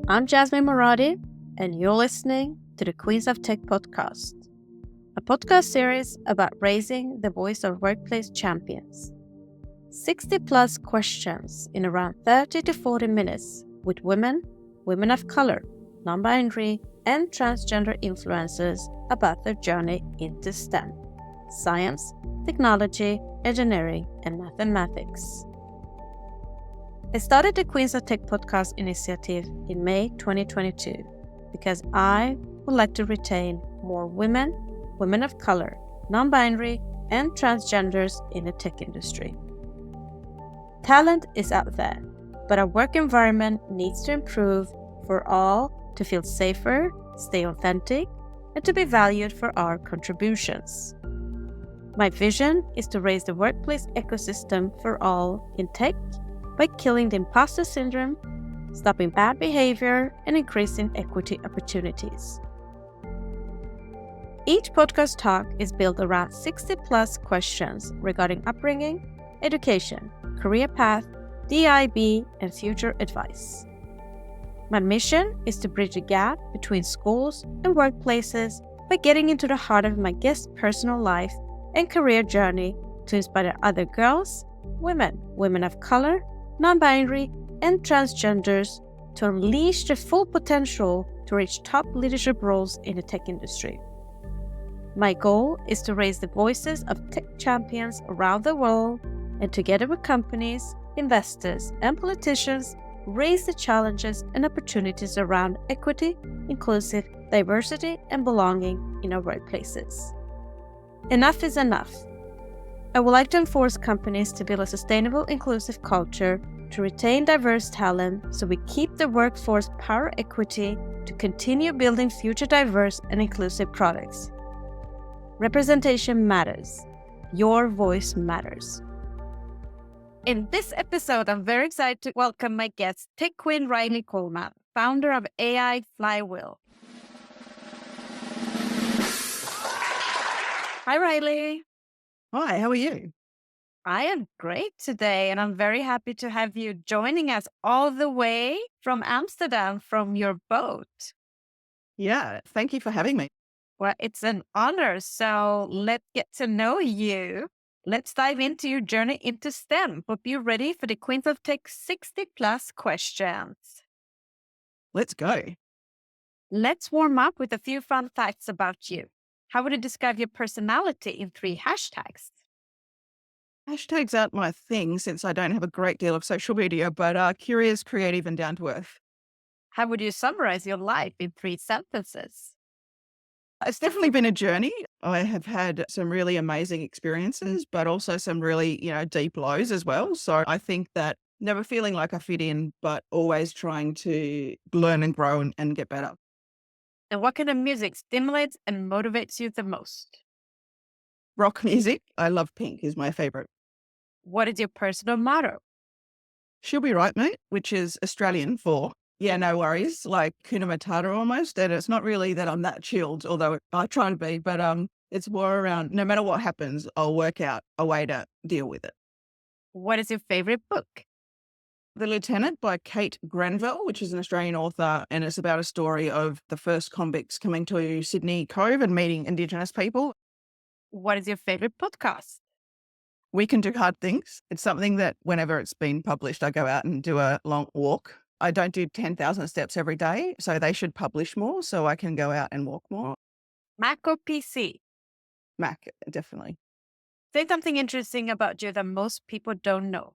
I'm Jasmine Moradi, and you're listening to the Queens of Tech podcast, a podcast series about raising the voice of workplace champions. 60 plus questions in around 30 to 40 minutes with women, women of color, non-binary, and transgender influencers about their journey into STEM, science, technology, engineering, and mathematics. I started the Queens of Tech podcast initiative in May 2022 because I would like to retain more women, women of color, non-binary, and transgenders in the tech industry. Talent is out there, but our work environment needs to improve for all to feel safer, stay authentic, and to be valued for our contributions. My vision is to raise the workplace ecosystem for all in tech by killing the imposter syndrome, stopping bad behavior, and increasing equity opportunities. Each podcast talk is built around 60 plus questions regarding upbringing, education, career path, DIB, and future advice. My mission is to bridge the gap between schools and workplaces by getting into the heart of my guest's personal life and career journey to inspire other girls, women of color, non-binary, and transgenders to unleash their full potential to reach top leadership roles in the tech industry. My goal is to raise the voices of tech champions around the world and together with companies, investors, and politicians, raise the challenges and opportunities around equity, inclusive, diversity, and belonging in our workplaces. Enough is enough. I would like to enforce companies to build a sustainable, inclusive culture to retain diverse talent so we keep the workforce power equity to continue building future diverse and inclusive products. Representation matters. Your voice matters. In this episode, I'm very excited to welcome my guest, Tech Queen Riley Coleman, founder of AI Flywheel. Hi, Riley. Hi, how are you? I am great today, and I'm very happy to have you joining us all the way from Amsterdam from your boat. Yeah, thank you for having me. Well, it's an honor. So let's get to know you. Let's dive into your journey into STEM. Hope you're ready for the Queens of Tech 60 plus questions. Let's go. Let's warm up with a few fun facts about you. How would you describe your personality in 3 hashtags? Hashtags aren't my thing since I don't have a great deal of social media, but curious, creative, and down to earth. How would you summarize your life in 3 sentences? It's definitely been a journey. I have had some really amazing experiences, but also some really, deep lows as well. So I think that never feeling like I fit in, but always trying to learn and grow and get better. And what kind of music stimulates and motivates you the most? Rock music, I love Pink, is my favorite. What is your personal motto? She'll be right, mate, which is Australian for, yeah, no worries, like Kuna Matata almost. And it's not really that I'm that chilled, although I try to be, but it's more around no matter what happens, I'll work out a way to deal with it. What is your favorite book? The Lieutenant by Kate Granville, which is an Australian author, and it's about a story of the first convicts coming to Sydney Cove and meeting Indigenous people. What is your favorite podcast? We Can Do Hard Things. It's something that whenever it's been published, I go out and do a long walk. I don't do 10,000 steps every day, so they should publish more so I can go out and walk more. Mac or PC? Mac, definitely. Say something interesting about you that most people don't know.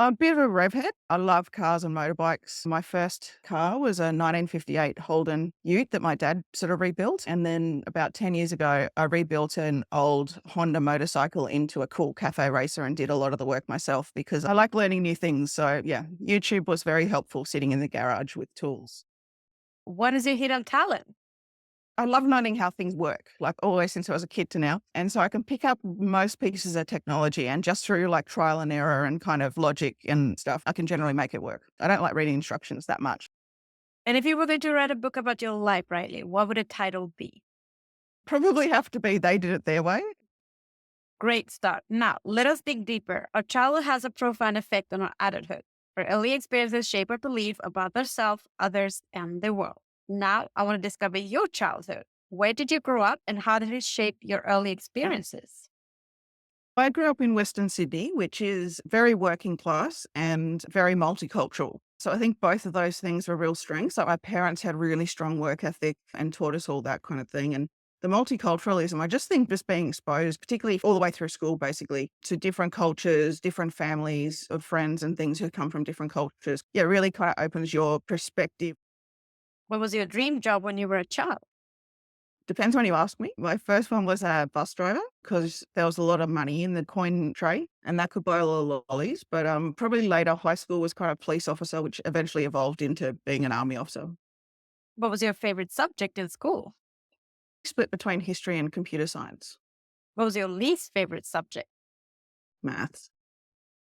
I'm a bit of a rev head. I love cars and motorbikes. My first car was a 1958 Holden Ute that my dad sort of rebuilt. And then about 10 years ago, I rebuilt an old Honda motorcycle into a cool cafe racer and did a lot of the work myself because I like learning new things. So yeah, YouTube was very helpful sitting in the garage with tools. What is your hidden talent? I love learning how things work, like always since I was a kid to now. And so I can pick up most pieces of technology and just through like trial and error and kind of logic and stuff, I can generally make it work. I don't like reading instructions that much. And if you were going to write a book about your life, Riley, what would the title be? Probably have to be They Did It Their Way. Great start. Now, let us dig deeper. Our childhood has a profound effect on our adulthood. Our early experiences shape our belief about ourselves, others, and the world. Now, I want to discover your childhood. Where did you grow up and how did it shape your early experiences? I grew up in Western Sydney, which is very working class and very multicultural. So I think both of those things were real strengths. Like my parents had really strong work ethic and taught us all that kind of thing. And the multiculturalism, I just think just being exposed, particularly all the way through school, basically, to different cultures, different families of friends and things who come from different cultures, yeah, really kind of opens your perspective. What was your dream job when you were a child? Depends when you ask me. My first one was a bus driver because there was a lot of money in the coin tray and that could buy a lot of lollies. But probably later, high school was kind of police officer, which eventually evolved into being an army officer. What was your favorite subject in school? Split between history and computer science, What was your least favorite subject? maths.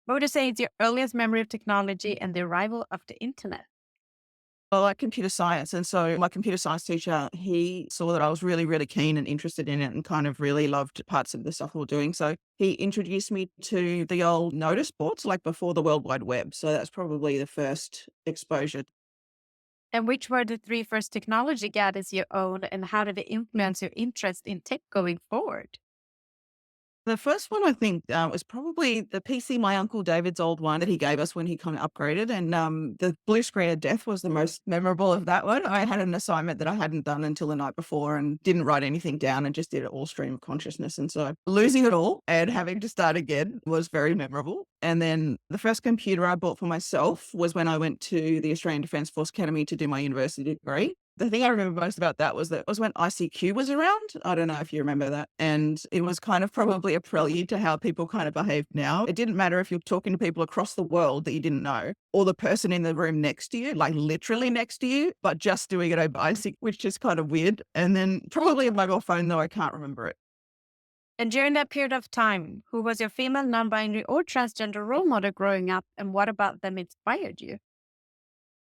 What would you say is your earliest memory of technology and the arrival of the internet? I like computer science. And so my computer science teacher, he saw that I was really, really keen and interested in it and kind of really loved parts of the stuff we were doing. So he introduced me to the old notice boards, like before the World Wide Web. So that's probably the first exposure. And which were the three first technology gadgets you owned and how did it influence your interest in tech going forward? The first one I think was probably the PC, my uncle David's old one that he gave us when he kind of upgraded. And the blue screen of death was the most memorable of that one. I had an assignment that I hadn't done until the night before and didn't write anything down and just did it all stream of consciousness. And so losing it all and having to start again was very memorable. And then the first computer I bought for myself was when I went to the Australian Defence Force Academy to do my university degree. The thing I remember most about that was that it was when ICQ was around. I don't know if you remember that. And it was kind of probably a prelude to how people kind of behave now. It didn't matter if you're talking to people across the world that you didn't know or the person in the room next to you, like literally next to you, but just doing it over ICQ, which is kind of weird. And then probably a mobile phone, though I can't remember it. And during that period of time, who was your female, non binary, or transgender role model growing up, and what about them inspired you?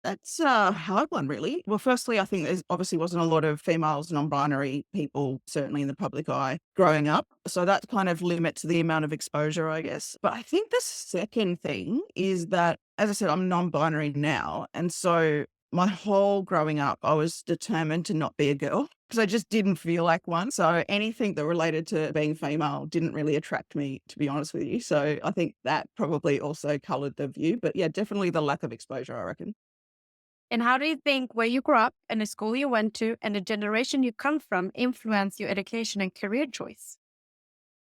That's a hard one, really. Well, firstly, I think there's obviously wasn't a lot of females, non-binary people, certainly in the public eye growing up. So that kind of limits the amount of exposure, I guess. But I think the second thing is that, as I said, I'm non-binary now. And so my whole growing up, I was determined to not be a girl because I just didn't feel like one. So anything that related to being female didn't really attract me, to be honest with you. So I think that probably also colored the view. But yeah, definitely the lack of exposure, I reckon. And how do you think where you grew up and the school you went to and the generation you come from influence your education and career choice?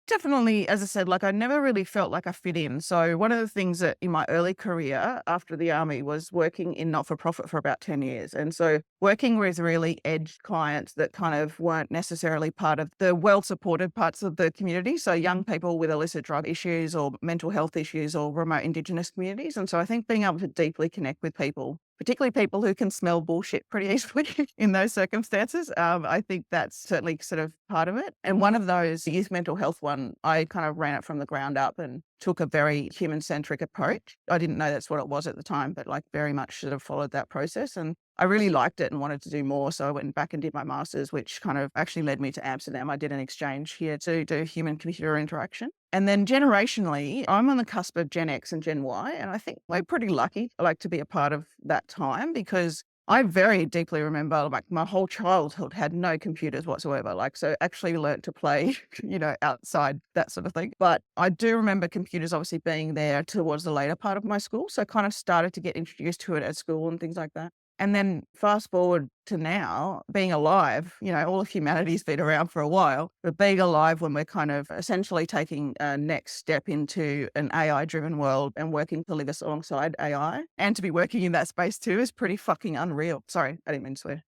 Definitely, as I said, like I never really felt like I fit in. So one of the things that in my early career after the army was working in not-for-profit for about 10 years. And so working with really edged clients that kind of weren't necessarily part of the well-supported parts of the community. So young people with illicit drug issues or mental health issues or remote Indigenous communities. And so I think being able to deeply connect with people, particularly people who can smell bullshit pretty easily in those circumstances. I think that's certainly sort of part of it. And one of those, the youth mental health one, I kind of ran it from the ground up and took a very human-centric approach. I didn't know that's what it was at the time, but like very much sort of followed that process. And I really liked it and wanted to do more. So I went back and did my master's, which kind of actually led me to Amsterdam. I did an exchange here to do human-computer interaction. And then generationally, I'm on the cusp of Gen X and Gen Y. And I think we're pretty lucky, like, to be a part of that time because I very deeply remember like my whole childhood had no computers whatsoever. Like, so actually learned to play, outside, that sort of thing. But I do remember computers obviously being there towards the later part of my school. So I kind of started to get introduced to it at school and things like that. And then fast forward to now, being alive, all of humanity's been around for a while, but being alive when we're kind of essentially taking a next step into an AI driven world and working to live us alongside AI and to be working in that space too is pretty fucking unreal. Sorry, I didn't mean to swear.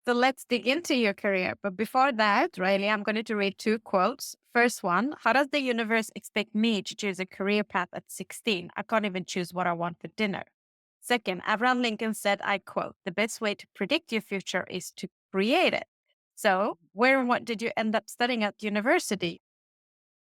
So let's dig into your career. But before that, Riley, I'm going to read two quotes. First one, how does the universe expect me to choose a career path at 16? I can't even choose what I want for dinner. Second, Abraham Lincoln said, I quote, the best way to predict your future is to create it. So where and what did you end up studying at university?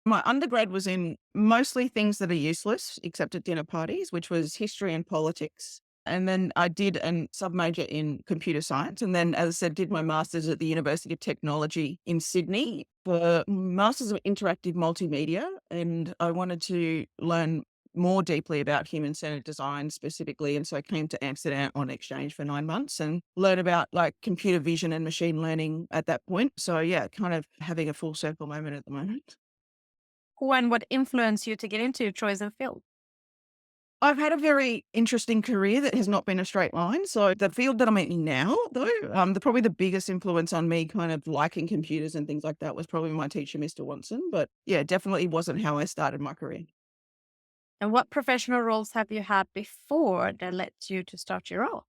My undergrad was in mostly things that are useless, except at dinner parties, which was history and politics. And then I did a sub-major in computer science. And then, as I said, did my master's at the University of Technology in Sydney for Masters of Interactive Multimedia. And I wanted to learn more deeply about human-centered design specifically. And so I came to Amsterdam on exchange for 9 months and learned about like computer vision and machine learning at that point. So yeah, kind of having a full circle moment at the moment. Who and what influenced you to get into your chosen field? I've had a very interesting career that has not been a straight line. So the field that I'm in now, though, probably the biggest influence on me kind of liking computers and things like that was probably my teacher, Mr. Watson. But yeah, definitely wasn't how I started my career. And what professional roles have you had before that led you to start your own?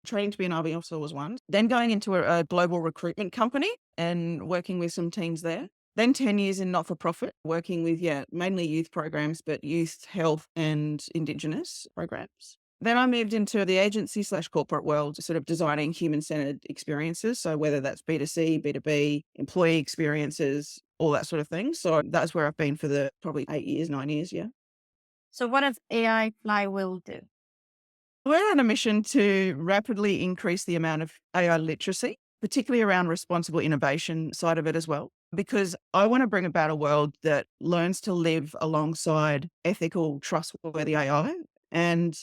Training to be an RV officer was one. Then going into a global recruitment company and working with some teams there. Then 10 years in not-for-profit, working with, yeah, mainly youth programs, but youth health and Indigenous programs. Then I moved into the agency / corporate world, sort of designing human-centered experiences. So whether that's B2C, B2B, employee experiences, all that sort of thing. So that's where I've been for the probably 8 years, 9 years, yeah. So, what does AI Flywheel do? We're on a mission to rapidly increase the amount of AI literacy, particularly around responsible innovation side of it as well, because I want to bring about a world that learns to live alongside ethical, trustworthy AI. And,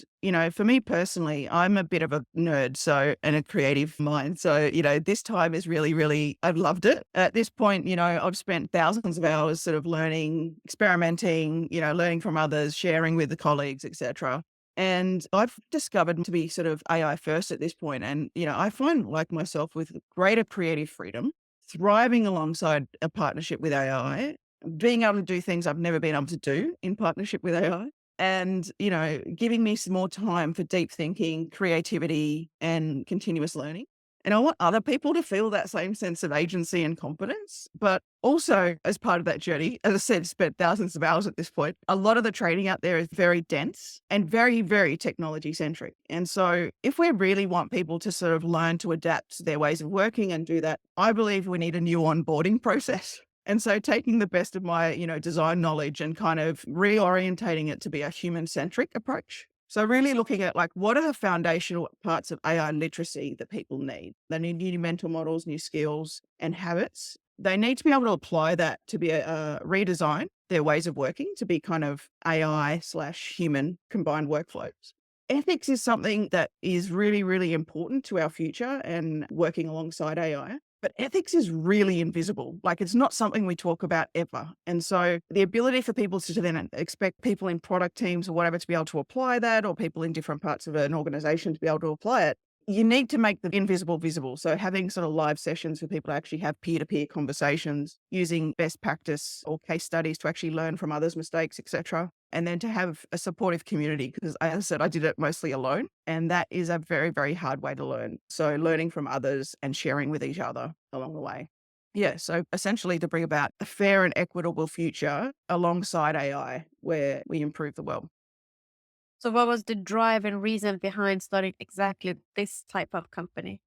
for me personally, I'm a bit of a nerd, and a creative mind. So, this time is really, really, I've loved it. At this point, I've spent thousands of hours sort of learning, experimenting, learning from others, sharing with the colleagues, etc. And I've discovered to be sort of AI first at this point. And, I find like myself with greater creative freedom, thriving alongside a partnership with AI, being able to do things I've never been able to do in partnership with AI. And, giving me some more time for deep thinking, creativity, and continuous learning. And I want other people to feel that same sense of agency and confidence. But also, as part of that journey, as I said, spent thousands of hours at this point. A lot of the training out there is very dense and very, very technology centric. And so, if we really want people to sort of learn to adapt their ways of working and do that, I believe we need a new onboarding process. And so taking the best of my, design knowledge and kind of reorientating it to be a human centric approach. So really looking at like, what are the foundational parts of AI literacy that people need? They need new mental models, new skills and habits. They need to be able to apply that to be redesign their ways of working to be kind of AI / human combined workflows. Ethics is something that is really, really important to our future and working alongside AI. But ethics is really invisible. Like it's not something we talk about ever. And so the ability for people to then expect people in product teams or whatever to be able to apply that, or people in different parts of an organization to be able to apply it, you need to make the invisible visible. So having sort of live sessions for people to actually have peer-to-peer conversations using best practice or case studies to actually learn from others' mistakes, etc. And then to have a supportive community, because as I said, I did it mostly alone. And that is a very, very hard way to learn. So learning from others and sharing with each other along the way. Yeah, so essentially to bring about a fair and equitable future alongside AI where we improve the world. So, what was the drive and reason behind starting exactly this type of company?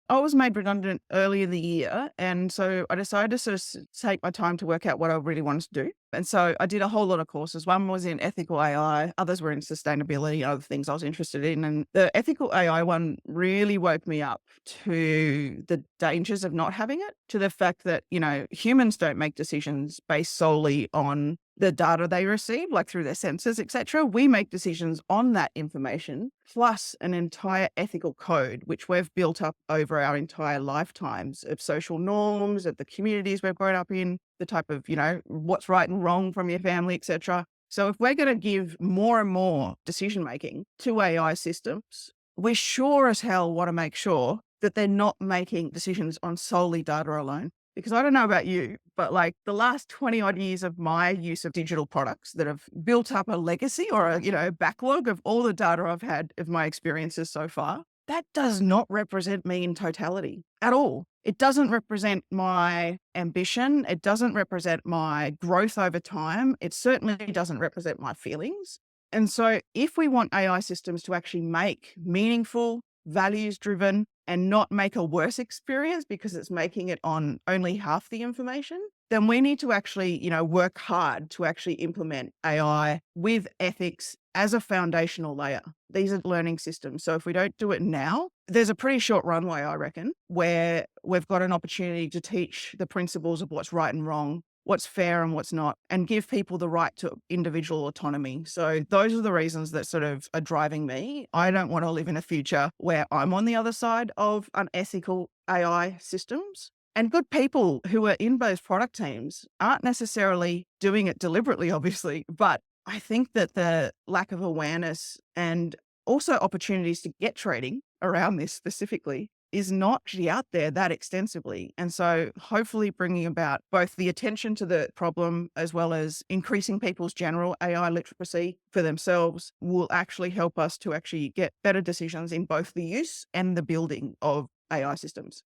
I was made redundant early in the year. And so I decided to sort of take my time to work out what I really wanted to do. And so I did a whole lot of courses. One was in ethical AI, others were in sustainability, other things I was interested in. And the ethical AI one really woke me up to the dangers of not having it, to the fact that, humans don't make decisions based solely on the data they receive, like through their sensors, etc. We make decisions on that information, plus an entire ethical code, which we've built up over our entire lifetimes of social norms, of the communities we've grown up in, the type of, what's right and wrong from your family, etc. So if we're going to give more and more decision making to AI systems, we sure as hell want to make sure that they're not making decisions on solely data alone. Because I don't know about you, but like the last 20 odd years of my use of digital products that have built up a legacy or a backlog of all the data I've had of my experiences so far, that does not represent me in totality at all. It doesn't represent my ambition. It doesn't represent my growth over time. It certainly doesn't represent my feelings. And so if we want AI systems to actually make meaningful, values driven, and not make a worse experience because it's making it on only half the information, then we need to actually, work hard to actually implement AI with ethics as a foundational layer. These are learning systems. So if we don't do it now, there's a pretty short runway, I reckon, where we've got an opportunity to teach the principles of what's right and wrong what's fair and what's not, and give people the right to individual autonomy. So those are the reasons that sort of are driving me. I don't want to live in a future where I'm on the other side of unethical AI systems. And good people who are in those product teams aren't necessarily doing it deliberately, obviously, but I think that the lack of awareness and also opportunities to get training around this specifically is not actually out there that extensively. And so hopefully bringing about both the attention to the problem as well as increasing people's general AI literacy for themselves will actually help us to actually get better decisions in both the use and the building of AI systems.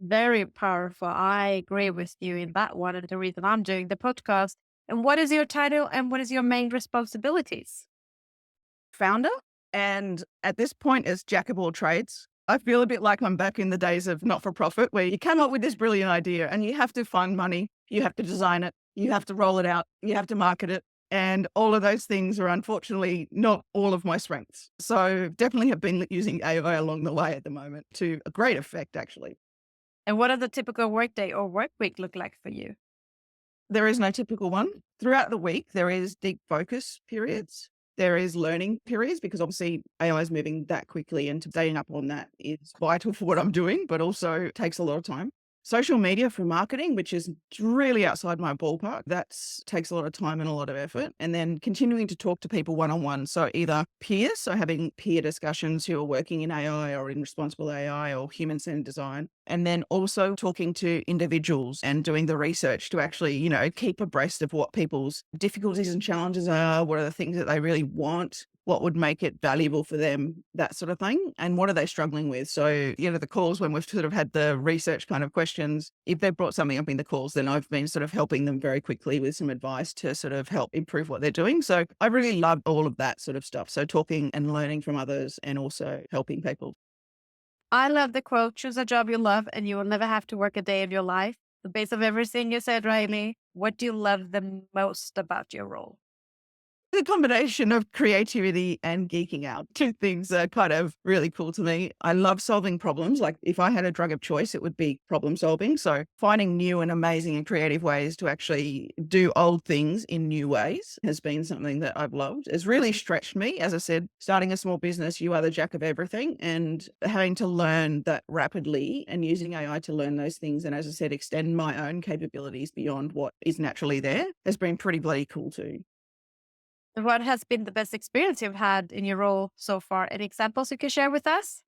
Very powerful. I agree with you in that one. And the reason I'm doing the podcast. And what is your title and what is your main responsibilities? Founder. And at this point, as jack of all trades, I feel a bit like I'm back in the days of not for profit, where you come up with this brilliant idea and you have to find money, you have to design it, you have to roll it out, you have to market it. And all of those things are unfortunately not all of my strengths. So definitely have been using AI along the way at the moment to a great effect, actually. And what does a typical workday or work week look like for you? There is no typical one. Throughout the week, there is deep focus periods. There is learning periods because obviously AI is moving that quickly and staying up on that is vital for what I'm doing, but also takes a lot of time. Social media for marketing, which is really outside my ballpark, that takes a lot of time and a lot of effort. And then continuing to talk to people one-on-one. So either peers, so having peer discussions who are working in AI or in responsible AI or human-centered design. And then also talking to individuals and doing the research to actually, keep abreast of what people's difficulties and challenges are, what are the things that they really want, what would make it valuable for them, that sort of thing. And what are they struggling with? So, the calls when we've sort of had the research kind of questions, if they've brought something up in the calls, then I've been sort of helping them very quickly with some advice to sort of help improve what they're doing. So I really love all of that sort of stuff. So talking and learning from others and also helping people. I love the quote, choose a job you love and you will never have to work a day of your life. The base of everything you said, Riley. What do you love the most about your role? The combination of creativity and geeking out. Two things are kind of really cool to me. I love solving problems. Like if I had a drug of choice, it would be problem solving. So finding new and amazing and creative ways to actually do old things in new ways has been something that I've loved. It's really stretched me. As I said, starting a small business, you are the jack of everything and having to learn that rapidly and using AI to learn those things. And as I said, extend my own capabilities beyond what is naturally there has been pretty bloody cool too. What has been the best experience you've had in your role so far? Any examples you can share with us?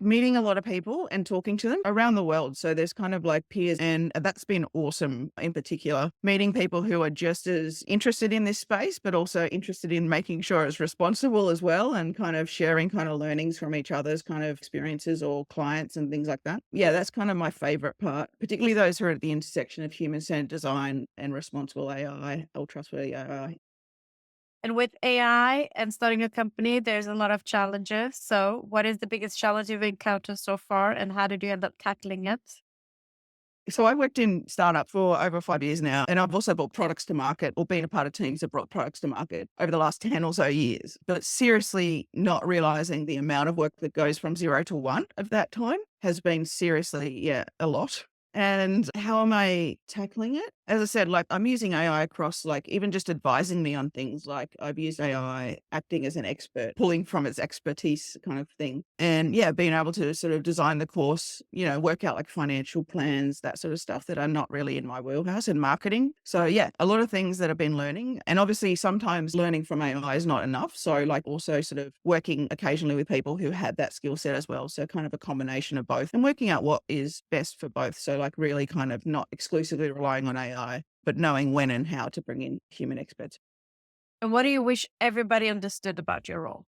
Meeting a lot of people and talking to them around the world. So there's kind of like peers, and that's been awesome in particular. Meeting people who are just as interested in this space, but also interested in making sure it's responsible as well and kind of sharing kind of learnings from each other's kind of experiences or clients and things like that. Yeah, that's kind of my favorite part, particularly those who are at the intersection of human-centered design and responsible AI or trustworthy AI. And with AI and starting a company, there's a lot of challenges. So, what is the biggest challenge you've encountered so far, and how did you end up tackling it? So I worked in startup for over 5 years now, and I've also brought products to market or been a part of teams that brought products to market over the last 10 or so years. But seriously, not realizing the amount of work that goes from 0 to 1 of that time has been seriously, yeah, a lot. And how am I tackling it? As I said, like I'm using AI across like even just advising me on things like I've used AI acting as an expert, pulling from its expertise kind of thing. And yeah, being able to sort of design the course, work out like financial plans, that sort of stuff that are not really in my wheelhouse and marketing. So yeah, a lot of things that I've been learning. And obviously sometimes learning from AI is not enough. So like also sort of working occasionally with people who have that skill set as well. So kind of a combination of both and working out what is best for both. So like really kind of not exclusively relying on AI, but knowing when and how to bring in human experts. And what do you wish everybody understood about your role?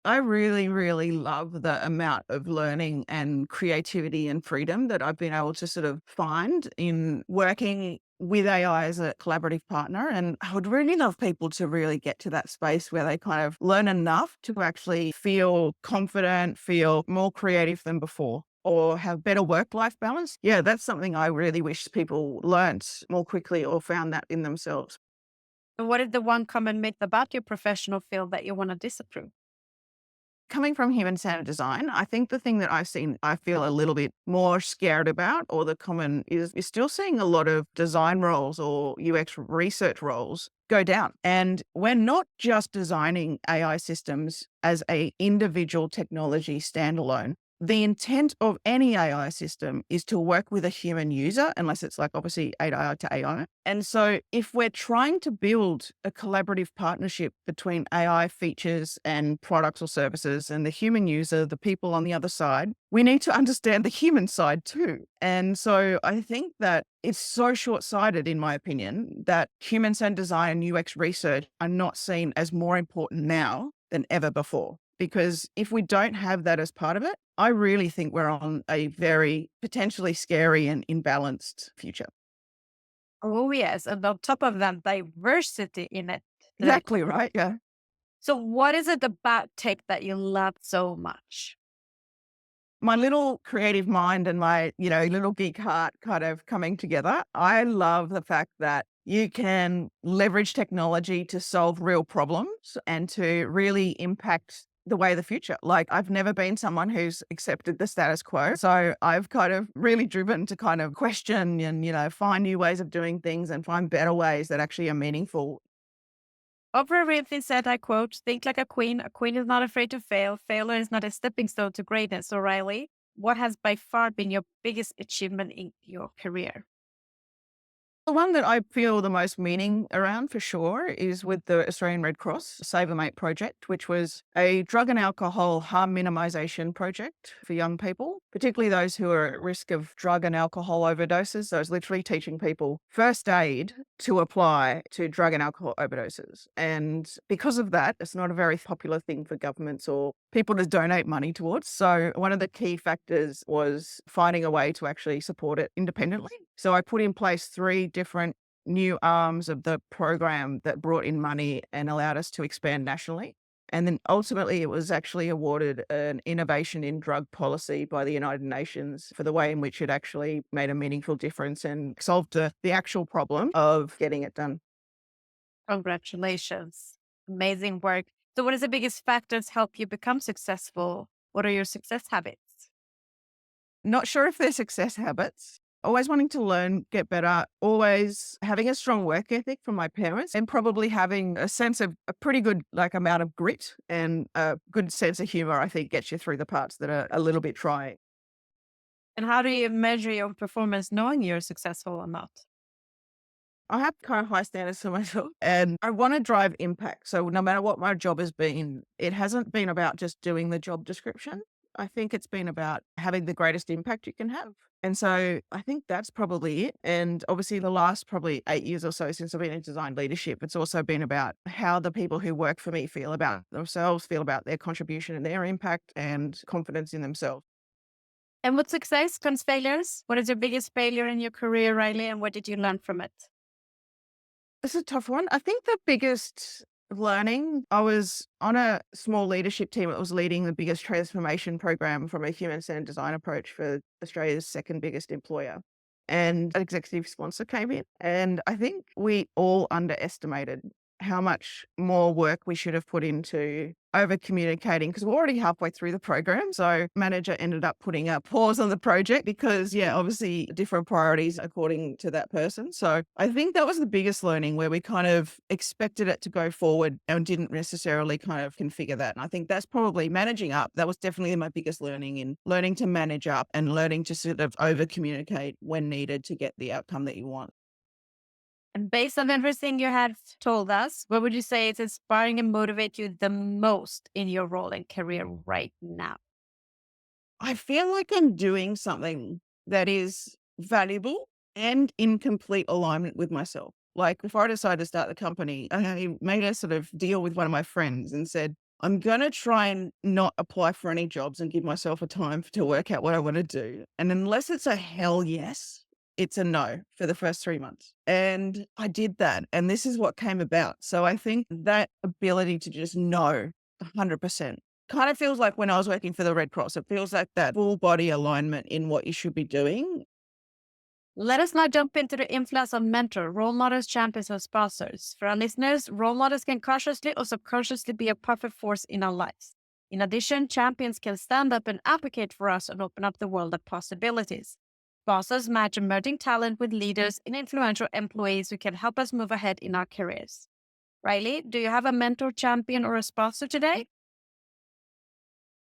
I really, really love the amount of learning and creativity and freedom that I've been able to sort of find in working with AI as a collaborative partner. And I would really love people to really get to that space where they kind of learn enough to actually feel confident, feel more creative than before, or have better work-life balance. Yeah, that's something I really wish people learnt more quickly or found that in themselves. And what is the one common myth about your professional field that you want to disapprove? coming from human-centered design, I think the thing that I feel a little bit more scared about, or the common is still seeing a lot of design roles or UX research roles go down. And we're not just designing AI systems as a individual technology standalone. The intent of any AI system is to work with a human user, unless it's like obviously AI to AI. And so if we're trying to build a collaborative partnership between AI features and products or services and the human user, the people on the other side, we need to understand the human side too. And so I think that it's so short-sighted, in my opinion, that human-centered design and UX research are not seen as more important now than ever before. Because if we don't have that as part of it, I really think we're on a very potentially scary and imbalanced future. Oh, yes. And on top of that, diversity in it. Like, Exactly right. Yeah. so what is it about tech that you love so much? My little creative mind and my, little geek heart kind of coming together. I love the fact that you can leverage technology to solve real problems and to really impact the way of the future. Like I've never been someone who's accepted the status quo. So I've kind of really driven to kind of question and, find new ways of doing things and find better ways that actually are meaningful. Oprah Winfrey said, I quote, think like a queen. A queen is not afraid to fail. Failure is not a stepping stone to greatness. O'Reilly, what has by far been your biggest achievement in your career? The one that I feel the most meaning around for sure is with the Australian Red Cross Save a Mate project, which was a drug and alcohol harm minimisation project for young people, particularly those who are at risk of drug and alcohol overdoses. So I was literally teaching people first aid to apply to drug and alcohol overdoses. And because of that, it's not a very popular thing for governments or people to donate money towards. So one of the key factors was finding a way to actually support it independently. So I put in place 3 different new arms of the program that brought in money and allowed us to expand nationally. And then ultimately, it was actually awarded an innovation in drug policy by the United Nations for the way in which it actually made a meaningful difference and solved the actual problem of getting it done. Congratulations. Amazing work. So, what is the biggest factors help you become successful? What are your success habits? Not sure if they're success habits. Always wanting to learn, get better, always having a strong work ethic from my parents, and probably having a sense of a pretty good amount of grit and a good sense of humor, I think gets you through the parts that are a little bit trying. And how do you measure your performance knowing you're successful or not? I have kind of high standards for myself and I want to drive impact. So no matter what my job has been, it hasn't been about just doing the job description. I think it's been about having the greatest impact you can have. And so I think that's probably it. And obviously the last probably 8 years or so since I've been in design leadership, it's also been about how the people who work for me feel about themselves, feel about their contribution and their impact and confidence in themselves. And with success comes failures. What is your biggest failure in your career, Riley, and what did you learn from it? It's a tough one. I think the biggest learning, I was on a small leadership team that was leading the biggest transformation program from a human-centered design approach for Australia's second biggest employer. And an executive sponsor came in. And I think we all underestimated how much more work we should have put into over communicating because we're already halfway through the program. So manager ended up putting a pause on the project because obviously different priorities according to that person. So I think that was the biggest learning where we kind of expected it to go forward and didn't necessarily kind of configure that. And I think that's probably managing up. That was definitely my biggest learning in learning to manage up and learning to sort of over communicate when needed to get the outcome that you want. And based on everything you have told us, what would you say is inspiring and motivate you the most in your role and career right now? I feel like I'm doing something that is valuable and in complete alignment with myself. Like before I decided to start the company, I made a sort of deal with one of my friends and said, I'm going to try and not apply for any jobs and give myself a time to work out what I want to do. And unless it's a hell yes, it's a no for the first 3 months. And I did that. And this is what came about. So I think that ability to just know 100% kind of feels like when I was working for the Red Cross, it feels like that full body alignment in what you should be doing. Let us now jump into the influence of mentor, role models, champions, and sponsors. For our listeners, role models can consciously or subconsciously be a powerful force in our lives. In addition, champions can stand up and advocate for us and open up the world of possibilities. Bosses match emerging talent with leaders and influential employees who can help us move ahead in our careers. Riley, do you have a mentor, champion, or a sponsor today?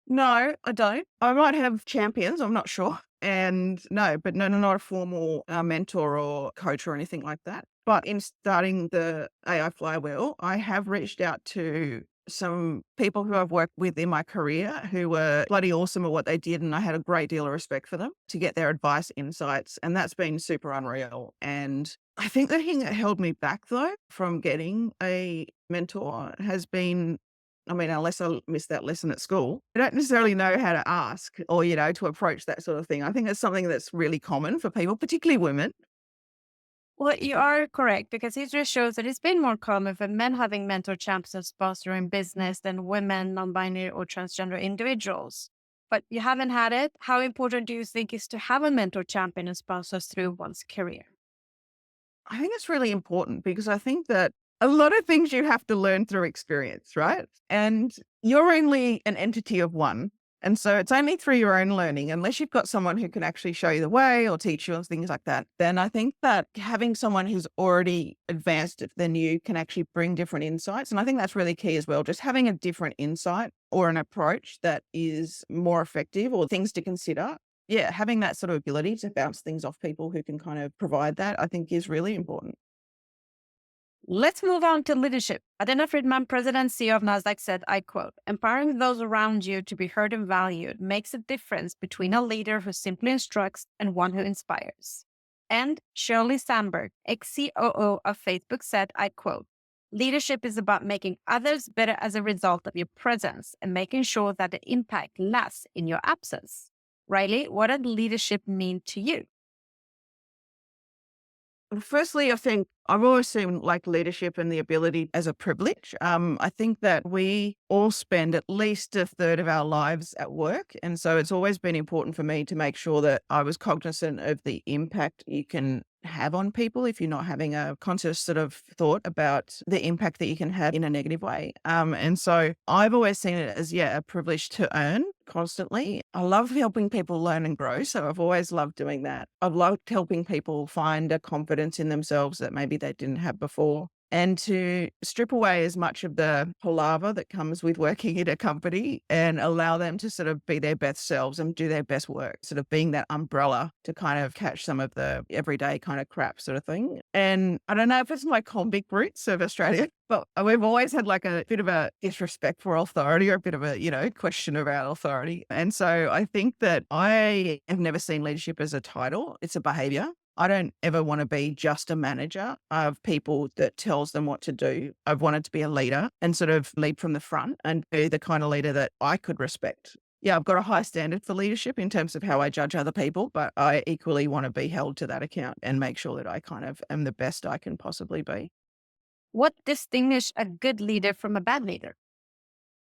No, I don't. I might have champions, I'm not sure. And no, but no, not a formal mentor or coach or anything like that. But in starting the AI Flywheel, I have reached out to some people who I've worked with in my career who were bloody awesome at what they did. And I had a great deal of respect for them to get their advice, insights. And that's been super unreal. And I think the thing that held me back though from getting a mentor has been, I mean, unless I missed that lesson at school, I don't necessarily know how to ask or, to approach that sort of thing. I think it's something that's really common for people, particularly women. Well, you are correct because history shows that it's been more common for men having mentor champions and sponsor in business than women, non binary, or transgender individuals. But you haven't had it. How important do you think is to have a mentor champion and sponsor through one's career? I think it's really important because I think that a lot of things you have to learn through experience, right? And you're only an entity of one. And so it's only through your own learning, unless you've got someone who can actually show you the way or teach you and things like that. Then I think that having someone who's already advanced than you can actually bring different insights. And I think that's really key as well. Just having a different insight or an approach that is more effective or things to consider. Yeah, having that sort of ability to bounce things off people who can kind of provide that, I think is really important. Let's move on to leadership. Adena Friedman, President and CEO of NASDAQ, said, I quote, empowering those around you to be heard and valued makes a difference between a leader who simply instructs and one who inspires. And Shirley Sandberg, ex-COO of Facebook, said, I quote, leadership is about making others better as a result of your presence and making sure that the impact lasts in your absence. Riley, what does leadership mean to you? Firstly, I think I've always seen like leadership and the ability as a privilege. I think that we all spend at least a third of our lives at work. And so it's always been important for me to make sure that I was cognizant of the impact you can have on people if you're not having a conscious sort of thought about the impact that you can have in a negative way. And so I've always seen it as, a privilege to earn constantly. I love helping people learn and grow. So I've always loved doing that. I've loved helping people find a confidence in themselves that maybe they didn't have before. And to strip away as much of the palaver that comes with working in a company and allow them to sort of be their best selves and do their best work, sort of being that umbrella to kind of catch some of the everyday kind of crap sort of thing. And I don't know if it's my convict roots of Australia, but we've always had like a bit of a disrespect for authority or a bit of a, question about authority. And so I think that I have never seen leadership as a title. It's a behavior. I don't ever want to be just a manager of people that tells them what to do. I've wanted to be a leader and sort of lead from the front and be the kind of leader that I could respect. Yeah, I've got a high standard for leadership in terms of how I judge other people, but I equally want to be held to that account and make sure that I kind of am the best I can possibly be. What distinguishes a good leader from a bad leader?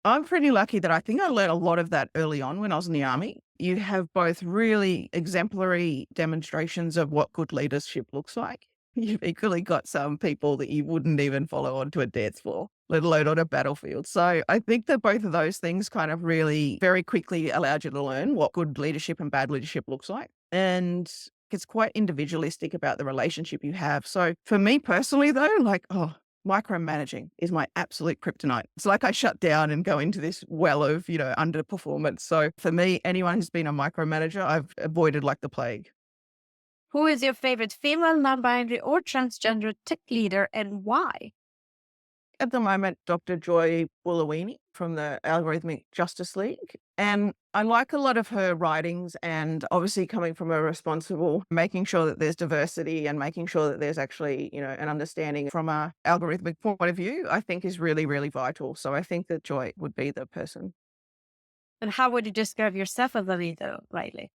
I'm pretty lucky that I think I learned a lot of that early on when I was in the army. You have both really exemplary demonstrations of what good leadership looks like. You've equally got some people that you wouldn't even follow onto a dance floor, let alone on a battlefield. So I think that both of those things kind of really very quickly allowed you to learn what good leadership and bad leadership looks like. And it's quite individualistic about the relationship you have. So for me personally, though, micromanaging is my absolute kryptonite. It's like I shut down and go into this well of, underperformance. So for me, anyone who's been a micromanager, I've avoided like the plague. Who is your favorite female, non-binary, or transgender tech leader and why? At the moment, Dr. Joy Bulawini from the Algorithmic Justice League. And I like a lot of her writings and obviously coming from a responsible, making sure that there's diversity and making sure that there's actually, an understanding from a algorithmic point of view, I think is really, really vital. So I think that Joy would be the person. And how would you describe yourself as a leader, Riley?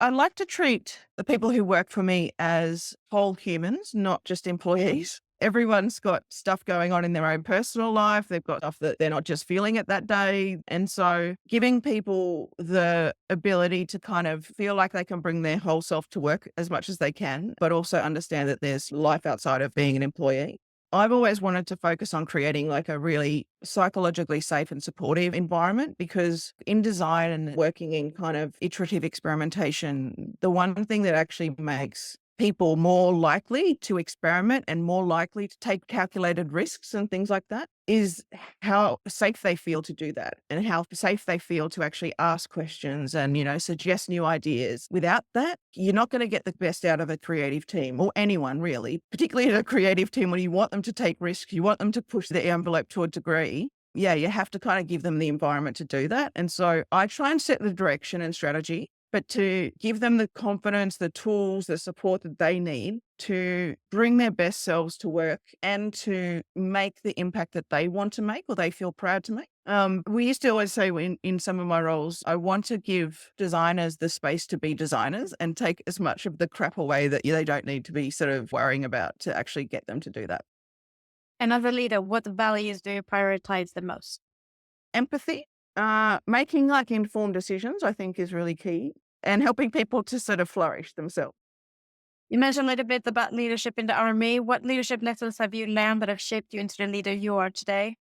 I like to treat the people who work for me as whole humans, not just employees. Everyone's got stuff going on in their own personal life. They've got stuff that they're not just feeling it that day. And so giving people the ability to kind of feel like they can bring their whole self to work as much as they can, but also understand that there's life outside of being an employee. I've always wanted to focus on creating like a really psychologically safe and supportive environment, because in design and working in kind of iterative experimentation, the one thing that actually makes people more likely to experiment and more likely to take calculated risks and things like that is how safe they feel to do that, and how safe they feel to actually ask questions and, suggest new ideas. Without that, you're not going to get the best out of a creative team, or anyone really, particularly a creative team when you want them to take risks, you want them to push the envelope to a degree. Yeah, you have to kind of give them the environment to do that. And so I try and set the direction and strategy, but to give them the confidence, the tools, the support that they need to bring their best selves to work and to make the impact that they want to make or they feel proud to make. We used to always say in some of my roles, I want to give designers the space to be designers and take as much of the crap away that they don't need to be sort of worrying about, to actually get them to do that. And as a leader, what values do you prioritize the most? Empathy, making like informed decisions, I think is really key, and helping people to sort of flourish themselves. You mentioned a little bit about leadership in the army. What leadership lessons have you learned that have shaped you into the leader you are today?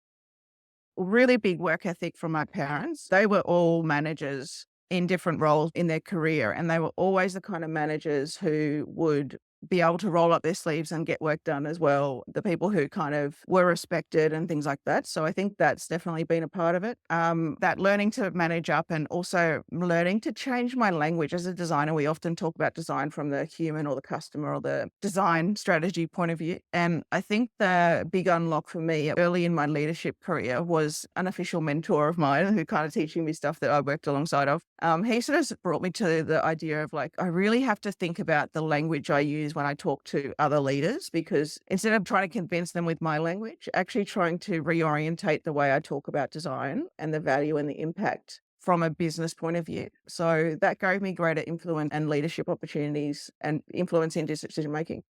Really big work ethic from my parents. They were all managers in different roles in their career, and they were always the kind of managers who would be able to roll up their sleeves and get work done as well. The people who kind of were respected and things like that. So I think that's definitely been a part of it. That learning to manage up, and also learning to change my language. As a designer, we often talk about design from the human or the customer or the design strategy point of view. And I think the big unlock for me early in my leadership career was an official mentor of mine who kind of teaching me stuff that I worked alongside of. He sort of brought me to the idea of like, I really have to think about the language I use when I talk to other leaders, because instead of trying to convince them with my language, actually trying to reorientate the way I talk about design and the value and the impact from a business point of view. So that gave me greater influence and leadership opportunities and influence in decision making.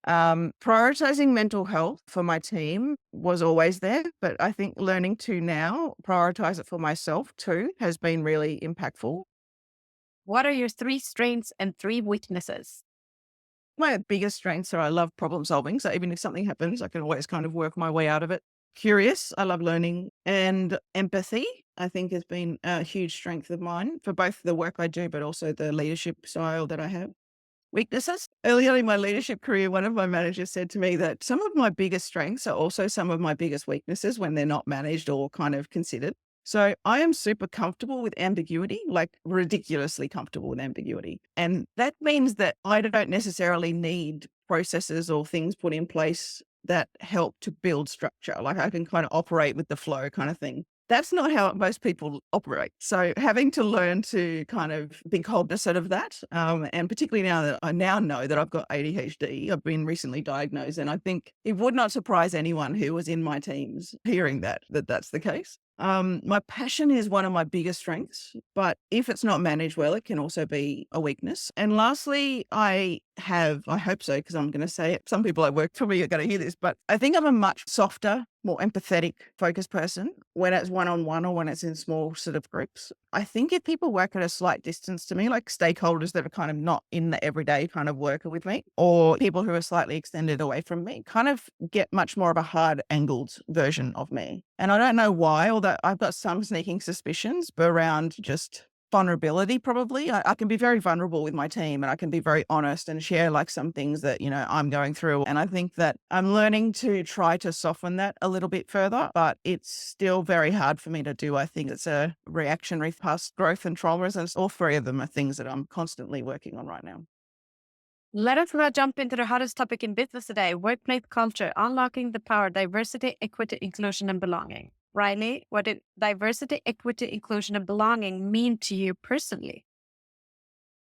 Prioritizing mental health for my team was always there, but I think learning to now prioritize it for myself too has been really impactful. What are your 3 strengths and 3 weaknesses? My biggest strengths are I love problem solving. So even if something happens, I can always kind of work my way out of it. Curious, I love learning, and empathy, I think has been a huge strength of mine for both the work I do, but also the leadership style that I have. Weaknesses. Early on in my leadership career, one of my managers said to me that some of my biggest strengths are also some of my biggest weaknesses when they're not managed or kind of considered. So I am super comfortable with ambiguity, like ridiculously comfortable with ambiguity. And that means that I don't necessarily need processes or things put in place that help to build structure. Like I can kind of operate with the flow kind of thing. That's not how most people operate. So having to learn to kind of be cognizant of that, and particularly now that I now know that I've got ADHD, I've been recently diagnosed, and I think it would not surprise anyone who was in my teams hearing that that's the case. My passion is one of my biggest strengths, but if it's not managed well, it can also be a weakness. And lastly, I hope so, because I'm going to say it. Some people that work for me are going to hear this, but I think I'm a much softer, more empathetic, focused person when it's one-on-one or when it's in small sort of groups. I think if people work at a slight distance to me, like stakeholders that are kind of not in the everyday kind of worker with me, or people who are slightly extended away from me, kind of get much more of a hard angled version of me. And I don't know why, although I've got some sneaking suspicions around just vulnerability, probably. I can be very vulnerable with my team, and I can be very honest and share like some things that, I'm going through. And I think that I'm learning to try to soften that a little bit further, but it's still very hard for me to do. I think it's a reactionary past growth and traumas, and all three of them are things that I'm constantly working on right now. Let us now jump into the hottest topic in business today: workplace culture, unlocking the power, diversity, equity, inclusion, and belonging. Riley, what did diversity, equity, inclusion, and belonging mean to you personally?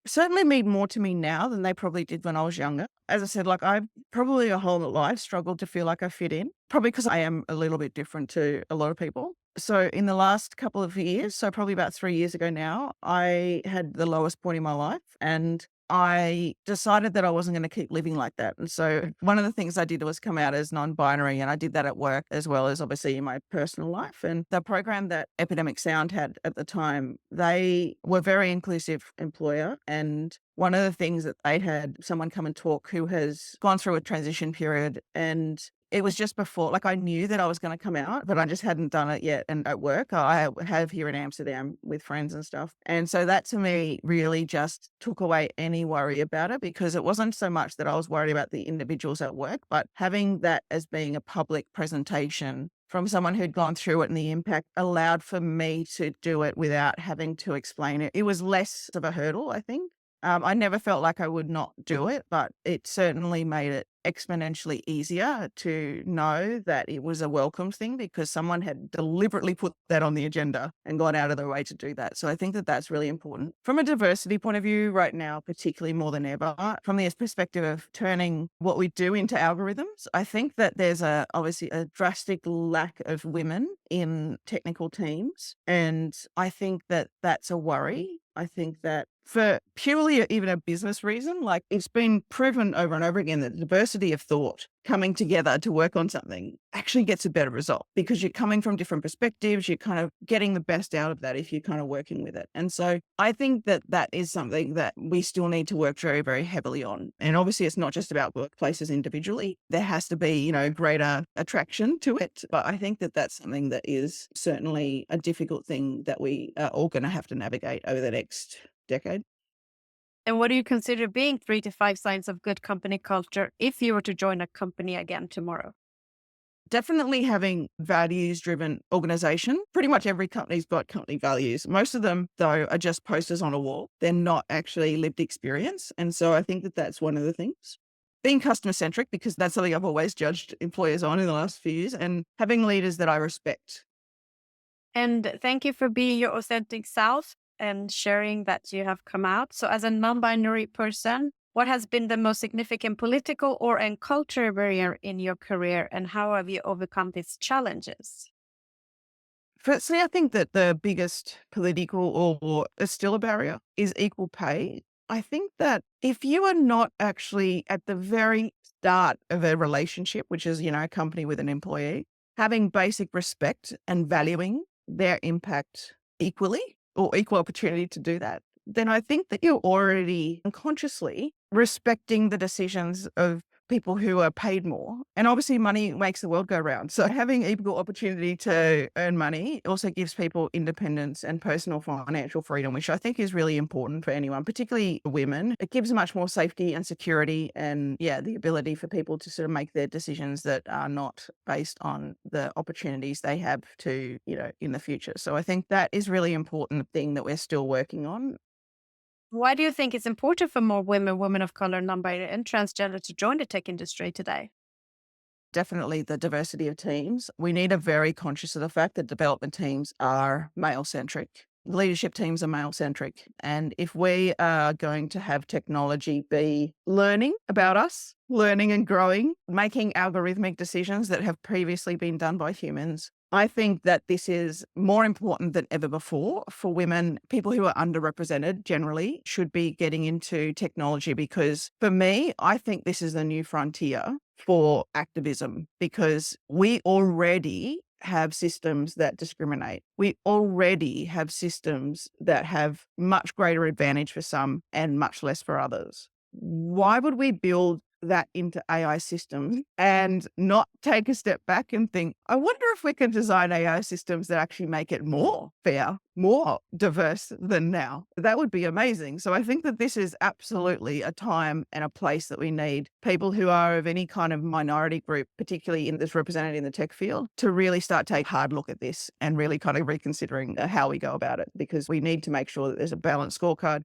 Certainly mean more to me now than they probably did when I was younger. As I said, like I've probably a whole life struggled to feel like I fit in, probably because I am a little bit different to a lot of people. So in the last couple of years, so probably about 3 years ago now, I had the lowest point in my life, and I decided that I wasn't going to keep living like that. And so one of the things I did was come out as non-binary, and I did that at work as well as obviously in my personal life. And the program that Epidemic Sound had at the time, they were very inclusive employer. And one of the things that they had someone come and talk who has gone through a transition period, and It was just before, like I knew that I was going to come out, but I just hadn't done it yet. And at work, I have here in Amsterdam with friends and stuff. And so that to me really just took away any worry about it, because it wasn't so much that I was worried about the individuals at work, but having that as being a public presentation from someone who'd gone through it, and the impact allowed for me to do it without having to explain it. It was less of a hurdle, I think. I never felt like I would not do it, but it certainly made it exponentially easier to know that it was a welcome thing, because someone had deliberately put that on the agenda and gone out of their way to do that. So I think that that's really important. From a diversity point of view right now, particularly more than ever, from the perspective of turning what we do into algorithms, I think that there's obviously a drastic lack of women in technical teams. And I think that that's a worry. I think that for purely even a business reason, like it's been proven over and over again that diversity of thought coming together to work on something actually gets a better result, because you're coming from different perspectives. You're kind of getting the best out of that if you're kind of working with it. And so I think that that is something that we still need to work very, very heavily on. And obviously it's not just about workplaces individually. There has to be, greater attraction to it. But I think that that's something that is certainly a difficult thing that we are all going to have to navigate over the next decade. And what do you consider being 3 to 5 signs of good company culture if you were to join a company again tomorrow? Definitely having values-driven organization. Pretty much every company's got company values. Most of them, though, are just posters on a wall. They're not actually lived experience. And so I think that that's one of the things. Being customer-centric, because that's something I've always judged employers on in the last few years, and having leaders that I respect. And thank you for being your authentic self and sharing that you have come out. So, as a non binary person, what has been the most significant political or and culture barrier in your career, and how have you overcome these challenges? Firstly, I think that the biggest political or is still a barrier is equal pay. I think that if you are not actually at the very start of a relationship, which is, a company with an employee, having basic respect and valuing their impact equally or equal opportunity to do that, then I think that you're already unconsciously respecting the decisions of people who are paid more. And obviously money makes the world go round. So having equal opportunity to earn money also gives people independence and personal financial freedom, which I think is really important for anyone, particularly women. It gives much more safety and security and the ability for people to sort of make their decisions that are not based on the opportunities they have to, in the future. So I think that is really important thing that we're still working on. Why do you think it's important for more women, women of color, non binary, and transgender to join the tech industry today? Definitely the diversity of teams. We need to very conscious of the fact that development teams are male centric. Leadership teams are male centric. And if we are going to have technology be learning about us, learning and growing, making algorithmic decisions that have previously been done by humans, I think that this is more important than ever before for women. People who are underrepresented generally should be getting into technology, because for me, I think this is the new frontier for activism, because we already have systems that discriminate. We already have systems that have much greater advantage for some and much less for others. Why would we build that into AI systems and not take a step back and think, I wonder if we can design AI systems that actually make it more fair, more diverse than now? That would be amazing. So I think that this is absolutely a time and a place that we need people who are of any kind of minority group, particularly in this represented in the tech field, to really start take a hard look at this and really kind of reconsidering how we go about it, because we need to make sure that there's a balanced scorecard.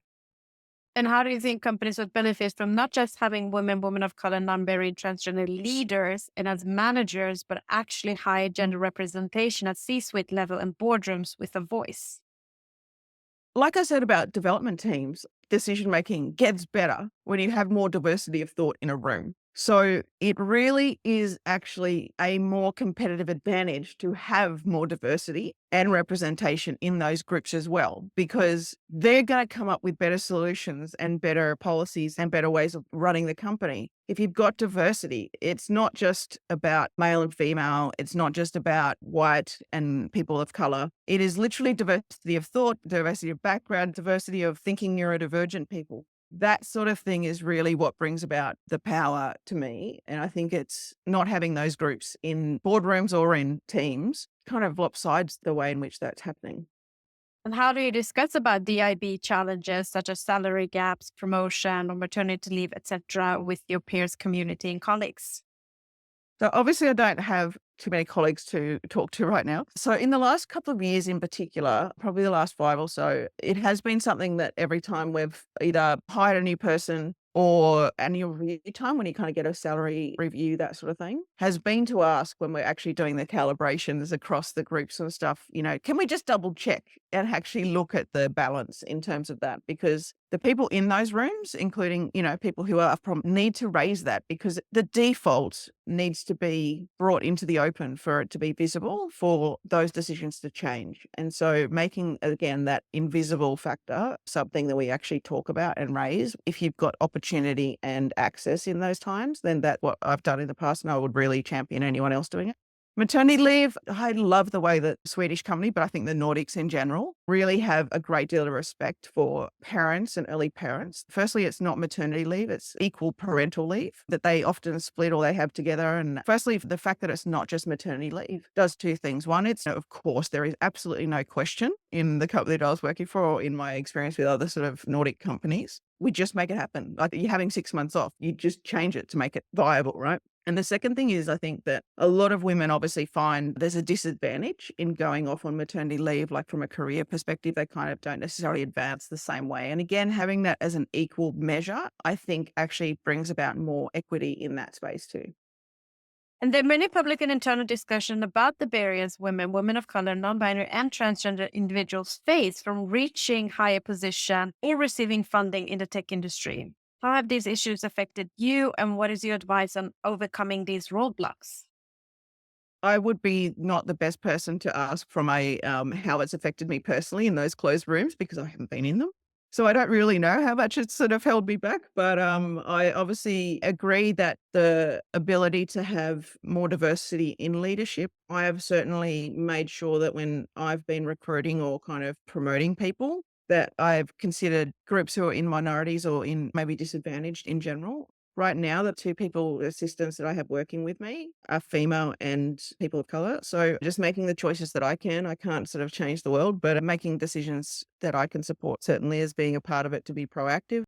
And how do you think companies would benefit from not just having women, women of color, non-binary, transgender leaders and as managers, but actually high gender representation at C-suite level and boardrooms with a voice? Like I said about development teams, decision making gets better when you have more diversity of thought in a room. So it really is actually a more competitive advantage to have more diversity and representation in those groups as well, because they're going to come up with better solutions and better policies and better ways of running the company. If you've got diversity, it's not just about male and female. It's not just about white and people of color. It is literally diversity of thought, diversity of background, diversity of thinking neurodivergent people. That sort of thing is really what brings about the power to me. And I think it's not having those groups in boardrooms or in teams kind of lopsides the way in which that's happening. And how do you discuss about DIB challenges such as salary gaps, promotion, or maternity leave, etc., with your peers, community, and colleagues? So obviously I don't have too many colleagues to talk to right now. So in the last couple of years in particular, probably the last 5 or so, it has been something that every time we've either hired a new person or annual review time when you kind of get a salary review, that sort of thing, has been to ask when we're actually doing the calibrations across the groups and stuff, can we just double check and actually look at the balance in terms of that? Because the people in those rooms, including, people who are from, need to raise that because the default needs to be brought into the open for it to be visible for those decisions to change. And so making, again, that invisible factor something that we actually talk about and raise, if you've got opportunity and access in those times, then that's what I've done in the past, and I would really champion anyone else doing it. Maternity leave, I love the way that Swedish company, but I think the Nordics in general really have a great deal of respect for parents and early parents. Firstly, it's not maternity leave, it's equal parental leave that they often split or they have together. And firstly, the fact that it's not just maternity leave does two things. One, it's, of course, there is absolutely no question in the company that I was working for or in my experience with other sort of Nordic companies. We just make it happen. Like you're having 6 months off, you just change it to make it viable, right? And the second thing is, I think that a lot of women obviously find there's a disadvantage in going off on maternity leave, like from a career perspective, they kind of don't necessarily advance the same way. And again, having that as an equal measure, I think actually brings about more equity in that space too. And there are many public and internal discussion about the barriers women of color, non-binary, and transgender individuals face from reaching higher position or receiving funding in the tech industry. How have these issues affected you, and what is your advice on overcoming these roadblocks? I would be not the best person to ask from a how it's affected me personally in those closed rooms because I haven't been in them. So I don't really know how much it's sort of held me back. But I obviously agree that the ability to have more diversity in leadership, I have certainly made sure that when I've been recruiting or kind of promoting people, that I've considered groups who are in minorities or in maybe disadvantaged in general. Right now, the 2 people assistants that I have working with me are female and people of color. So just making the choices that I can. I can't sort of change the world, but making decisions that I can support certainly as being a part of it to be proactive.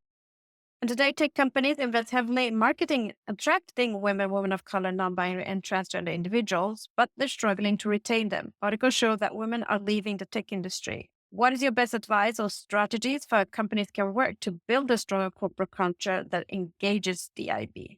And today, tech companies invest heavily in marketing, attracting women of color, non-binary, and transgender individuals, but they're struggling to retain them. Articles show that women are leaving the tech industry. What is your best advice or strategies for how companies can work to build a stronger corporate culture that engages the IB?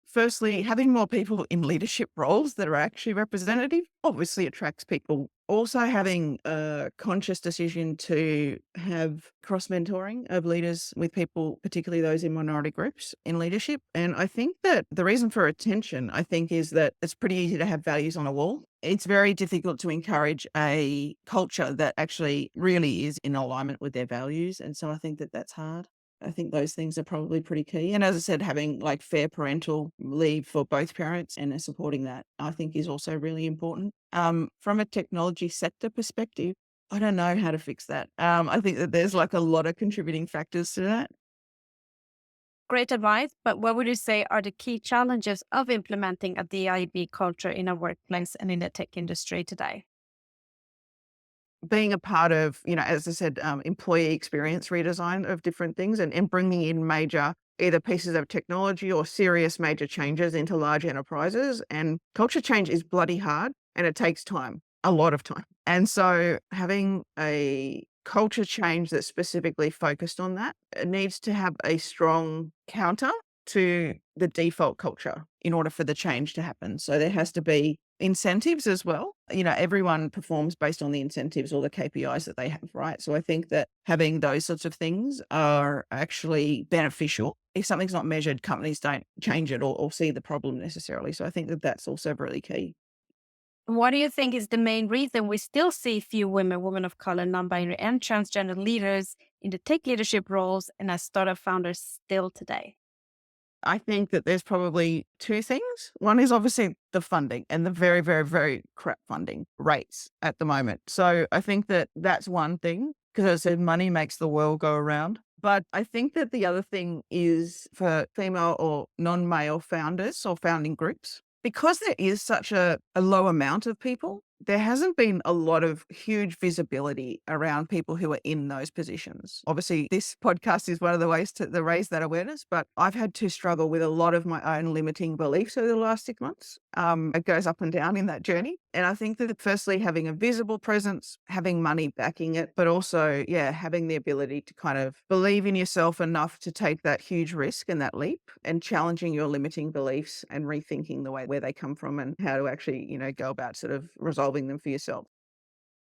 Firstly, having more people in leadership roles that are actually representative obviously attracts people. Also, having a conscious decision to have cross mentoring of leaders with people, particularly those in minority groups in leadership. And I think that the reason for attention, I think, is that it's pretty easy to have values on a wall. It's very difficult to encourage a culture that actually really is in alignment with their values. And so I think that that's hard. I think those things are probably pretty key. And as I said, having like fair parental leave for both parents and supporting that, I think is also really important. From a technology sector perspective, I don't know how to fix that. I think that there's like a lot of contributing factors to that. Great advice, but what would you say are the key challenges of implementing a DIB culture in a workplace and in the tech industry today? Being a part of, as I said, employee experience redesign of different things and bringing in major either pieces of technology or serious major changes into large enterprises. And culture change is bloody hard and it takes time, a lot of time. And so having a culture change that's specifically focused on that, it needs to have a strong counter to the default culture in order for the change to happen. So there has to be incentives as well. Everyone performs based on the incentives or the KPIs that they have, right? So I think that having those sorts of things are actually beneficial. If something's not measured, companies don't change it or see the problem necessarily. So I think that that's also really key. What do you think is the main reason we still see few women of color, non-binary, and transgender leaders in the tech leadership roles and as startup founders still today? I think that there's probably 2 things. One is obviously the funding and the very, very, very crap funding rates at the moment. So I think that that's one thing because as I said, money makes the world go around. But I think that the other thing is for female or non-male founders or founding groups, because there is such a low amount of people, there hasn't been a lot of huge visibility around people who are in those positions. Obviously, this podcast is one of the ways to raise that awareness, but I've had to struggle with a lot of my own limiting beliefs over the last 6 months. It goes up and down in that journey. And I think that firstly, having a visible presence, having money backing it, but also, yeah, having the ability to kind of believe in yourself enough to take that huge risk and that leap and challenging your limiting beliefs and rethinking the way where they come from and how to actually, go about sort of resolving them for yourself.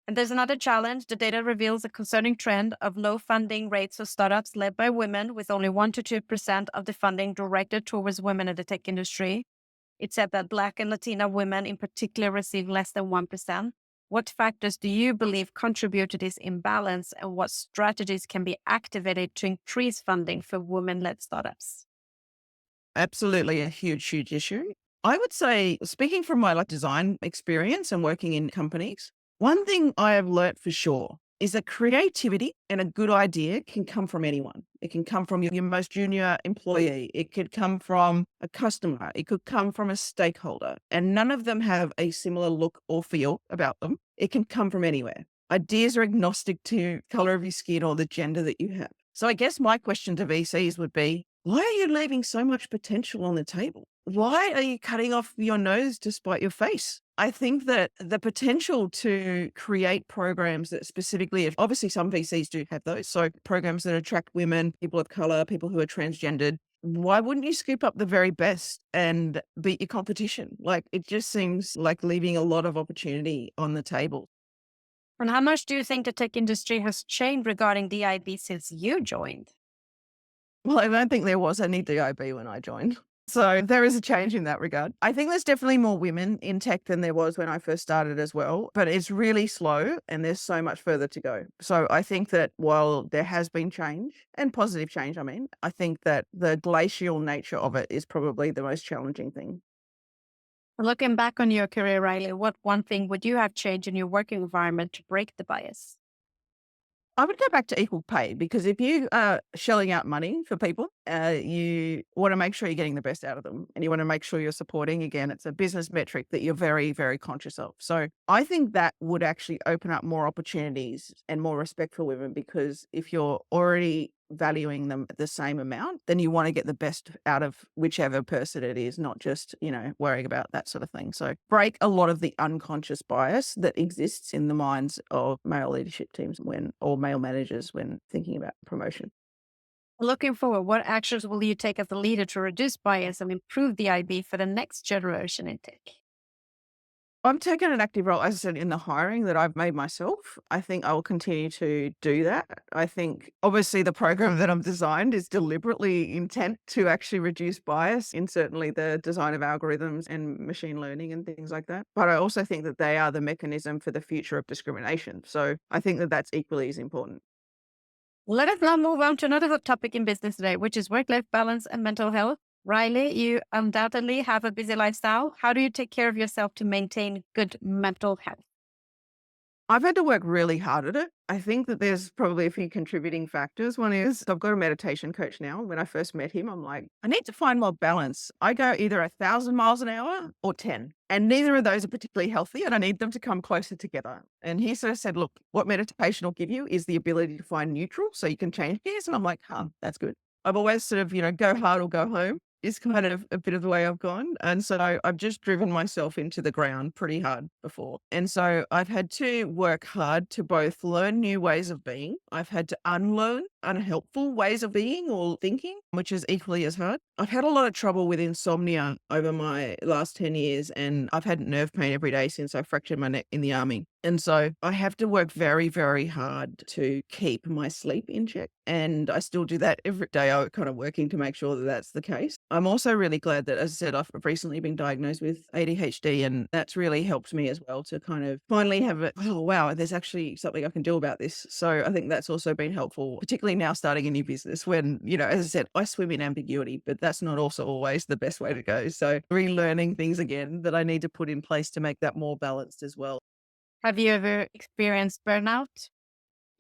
And there's another challenge. The data reveals a concerning trend of low funding rates for startups led by women, with only 1 to 2% of the funding directed towards women in the tech industry. It said that Black and Latina women in particular receive less than 1%. What factors do you believe contribute to this imbalance, and what strategies can be activated to increase funding for women-led startups? Absolutely a huge, huge issue. I would say, speaking from my design experience and working in companies, one thing I have learnt for sure is that creativity and a good idea can come from anyone. It can come from your most junior employee. It could come from a customer. It could come from a stakeholder. And none of them have a similar look or feel about them. It can come from anywhere. Ideas are agnostic to color of your skin or the gender that you have. So I guess my question to VCs would be, why are you leaving so much potential on the table? Why are you cutting off your nose to spite your face? I think that the potential to create programs that specifically, if obviously some VCs do have those, so programs that attract women, people of color, people who are transgendered, why wouldn't you scoop up the very best and beat your competition? Like, it just seems like leaving a lot of opportunity on the table. And how much do you think the tech industry has changed regarding DIB since you joined? Well, I don't think there was any DIB when I joined. So there is a change in that regard. I think there's definitely more women in tech than there was when I first started as well, but it's really slow and there's so much further to go. So I think that while there has been change and positive change, I think that the glacial nature of it is probably the most challenging thing. Looking back on your career, Riley, what one thing would you have changed in your working environment to break the bias? I would go back to equal pay because if you are shelling out money for people, you want to make sure you're getting the best out of them and you want to make sure you're supporting. Again, it's a business metric that you're very, very conscious of. So I think that would actually open up more opportunities and more respect for women because if you're already valuing them at the same amount, then you want to get the best out of whichever person it is, not just, worrying about that sort of thing. So break a lot of the unconscious bias that exists in the minds of male leadership teams or male managers when thinking about promotion. Looking forward, what actions will you take as a leader to reduce bias and improve the IB for the next generation in tech? I'm taking an active role, as I said, in the hiring that I've made myself. I think I will continue to do that. I think obviously the program that I'm designed is deliberately intent to actually reduce bias in certainly the design of algorithms and machine learning and things like that. But I also think that they are the mechanism for the future of discrimination. So I think that that's equally as important. Let us now move on to another hot topic in business today, which is work-life balance and mental health. Riley, you undoubtedly have a busy lifestyle. How do you take care of yourself to maintain good mental health? I've had to work really hard at it. I think that there's probably a few contributing factors. One is I've got a meditation coach now. When I first met him, I'm like, I need to find more balance. I go either 1,000 miles an hour or 10, and neither of those are particularly healthy, and I need them to come closer together. And he sort of said, look, what meditation will give you is the ability to find neutral so you can change gears. And I'm like, that's good. I've always sort of, go hard or go home is kind of a bit of the way I've gone. And so I've just driven myself into the ground pretty hard before. And so I've had to work hard to both learn new ways of being. I've had to unlearn unhelpful ways of being or thinking, which is equally as hard. I've had a lot of trouble with insomnia over my last 10 years, and I've had nerve pain every day since I fractured my neck in the army. And so I have to work very, very hard to keep my sleep in check. And I still do that every day. I'm kind of working to make sure that that's the case. I'm also really glad that, as I said, I've recently been diagnosed with ADHD, and that's really helped me as well to kind of finally have it. Oh, wow, there's actually something I can do about this. So I think that's also been helpful, particularly now starting a new business when, as I said, I swim in ambiguity, but that's not also always the best way to go. So relearning things again that I need to put in place to make that more balanced as well. Have you ever experienced burnout?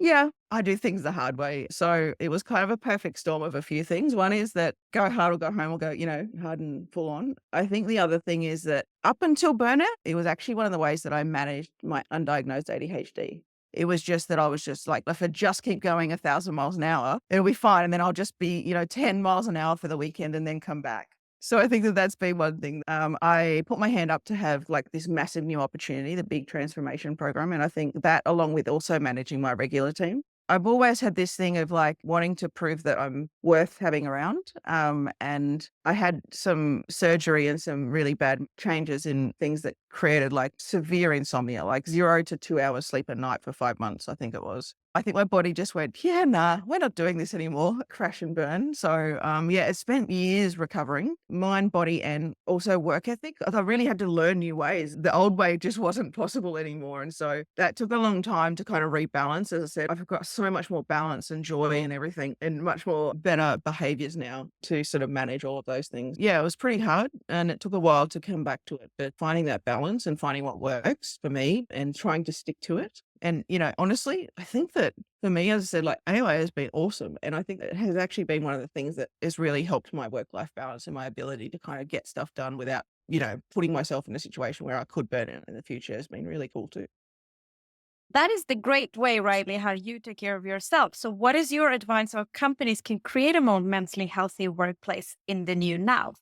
Yeah, I do things the hard way. So it was kind of a perfect storm of a few things. One is that go hard or go home or go, hard and full on. I think the other thing is that up until burnout, it was actually one of the ways that I managed my undiagnosed ADHD. It was just that I was just like, if I just keep going 1,000 miles an hour, it'll be fine. And then I'll just be, 10 miles an hour for the weekend and then come back. So I think that that's been one thing. I put my hand up to have like this massive new opportunity, the big transformation program. And I think that along with also managing my regular team, I've always had this thing of like wanting to prove that I'm worth having around. And I had some surgery and some really bad changes in things that created like severe insomnia, like 0 to 2 hours sleep a night for 5 months, I think it was. I think my body just went, yeah, nah, we're not doing this anymore. Crash and burn. So, yeah, it spent years recovering, mind, body, and also work ethic. I really had to learn new ways. The old way just wasn't possible anymore. And so that took a long time to kind of rebalance. As I said, I've got so much more balance and joy and everything and much more better behaviors now to sort of manage all of those things. Yeah, it was pretty hard and it took a while to come back to it, but finding that balance and finding what works for me and trying to stick to it. And, honestly, I think that for me, as I said, like AI has been awesome. And I think it has actually been one of the things that has really helped my work-life balance and my ability to kind of get stuff done without, putting myself in a situation where I could burn out in the future has been really cool too. That is the great way, Riley, how you take care of yourself. So, what is your advice how companies can create a more mentally healthy workplace in the new now?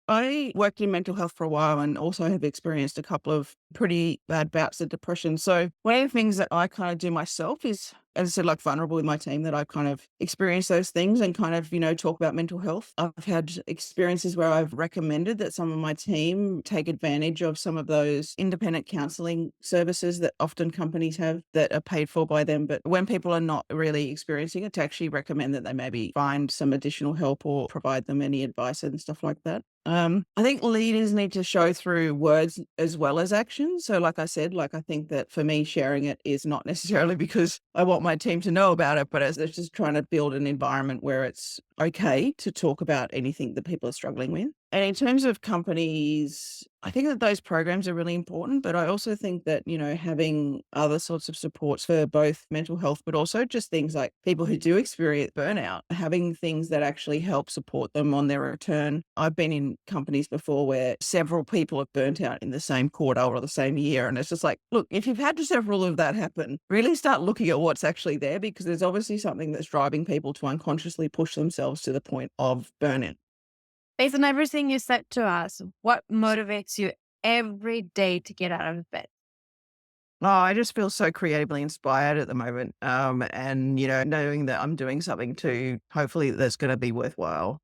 I worked in mental health for a while and also have experienced a couple of pretty bad bouts of depression. So one of the things that I kind of do myself is, as I said, like vulnerable with my team that I've kind of experienced those things and kind of, talk about mental health. I've had experiences where I've recommended that some of my team take advantage of some of those independent counseling services that often companies have that are paid for by them. But when people are not really experiencing it, to actually recommend that they maybe find some additional help or provide them any advice and stuff like that. I think leaders need to show through words as well as action. So like I said, like I think that for me, sharing it is not necessarily because I want my team to know about it, but as it's just trying to build an environment where it's okay to talk about anything that people are struggling with. And in terms of companies, I think that those programs are really important, but I also think that, having other sorts of supports for both mental health, but also just things like people who do experience burnout, having things that actually help support them on their return. I've been in companies before where several people have burnt out in the same quarter or the same year. And it's just like, look, if you've had several of that happen, really start looking at what's actually there because there's obviously something that's driving people to unconsciously push themselves to the point of burnout. Based on everything you said to us, what motivates you every day to get out of bed? Oh, I just feel so creatively inspired at the moment. And, knowing that I'm doing something to hopefully that's going to be worthwhile.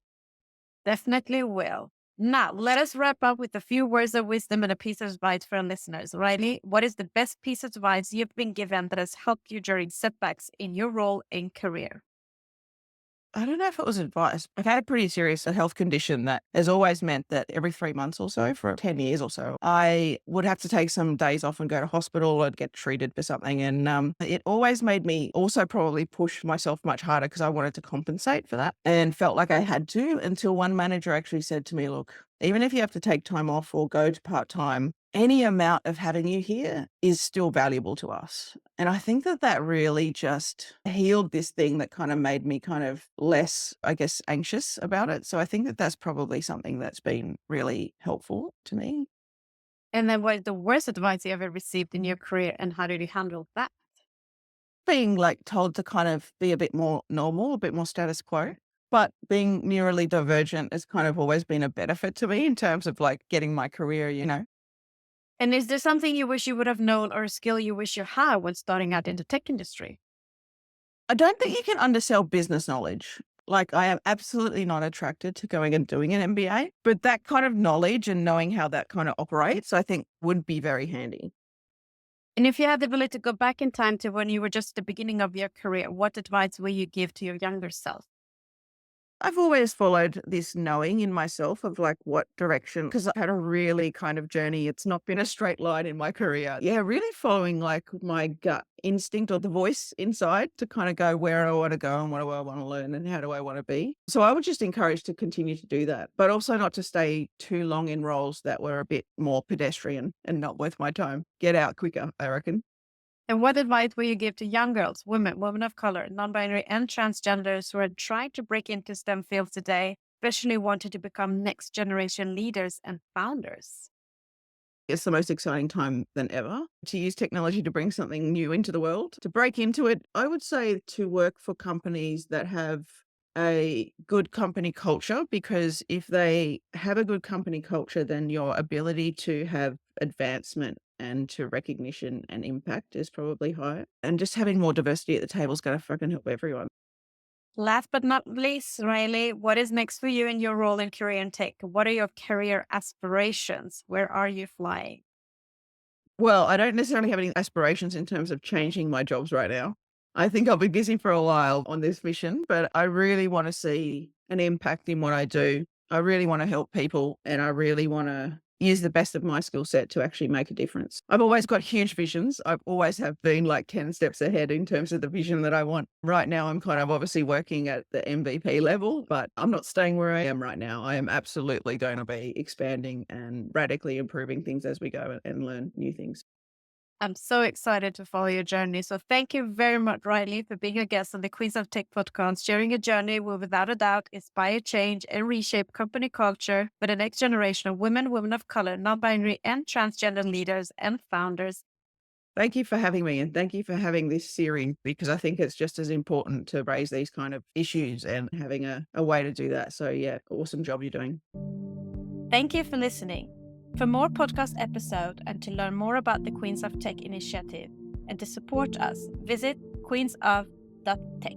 Definitely will. Now, let us wrap up with a few words of wisdom and a piece of advice for our listeners. Riley, what is the best piece of advice you've been given that has helped you during setbacks in your role and career? I don't know if it was advice. I've had a pretty serious health condition that has always meant that every 3 months or so for 10 years or so, I would have to take some days off and go to hospital or get treated for something. And it always made me also probably push myself much harder because I wanted to compensate for that and felt like I had to until one manager actually said to me, look, even if you have to take time off or go to part time, any amount of having you here is still valuable to us. And I think that that really just healed this thing that kind of made me kind of less, I guess, anxious about it. So I think that that's probably something that's been really helpful to me. And then what is the worst advice you ever received in your career and how did you handle that? Being like told to kind of be a bit more normal, a bit more status quo. But being neurally divergent has kind of always been a benefit to me in terms of like getting my career. And is there something you wish you would have known or a skill you wish you had when starting out in the tech industry? I don't think you can undersell business knowledge. Like, I am absolutely not attracted to going and doing an MBA, but that kind of knowledge and knowing how that kind of operates, I think would be very handy. And if you had the ability to go back in time to when you were just at the beginning of your career, what advice will you give to your younger self? I've always followed this knowing in myself of like what direction, because I had a really kind of journey. It's not been a straight line in my career. Yeah, really following like my gut instinct or the voice inside to kind of go where I want to go and what do I want to learn and how do I want to be. So I would just encourage to continue to do that, but also not to stay too long in roles that were a bit more pedestrian and not worth my time. Get out quicker, I reckon. And what advice will you give to young girls, women of color, non-binary, and transgenders who are trying to break into STEM fields today, especially wanting to become next generation leaders and founders? It's the most exciting time than ever to use technology to bring something new into the world. To break into it, I would say to work for companies that have a good company culture, because if they have a good company culture, then your ability to have advancement and to recognition and impact is probably higher. And just having more diversity at the table is going to fucking help everyone. Last but not least, Riley, what is next for you in your role in career and tech? What are your career aspirations? Where are you flying? Well, I don't necessarily have any aspirations in terms of changing my jobs right now. I think I'll be busy for a while on this mission, but I really want to see an impact in what I do. I really want to help people, and I really want to use the best of my skill set to actually make a difference. I've always got huge visions. I've always have been like 10 steps ahead in terms of the vision that I want. Right now, I'm kind of obviously working at the MVP level, but I'm not staying where I am right now. I am absolutely going to be expanding and radically improving things as we go and learn new things. I'm so excited to follow your journey. So thank you very much, Riley, for being a guest on the Queens of Tech podcast, sharing a journey will without a doubt inspire change and reshape company culture for the next generation of women of color, non-binary, and transgender leaders and founders. Thank you for having me, and thank you for having this series, because I think it's just as important to raise these kind of issues and having a way to do that. So yeah, awesome job you're doing. Thank you for listening. For more podcast episodes and to learn more about the Queens of Tech initiative and to support us, visit queensof.tech.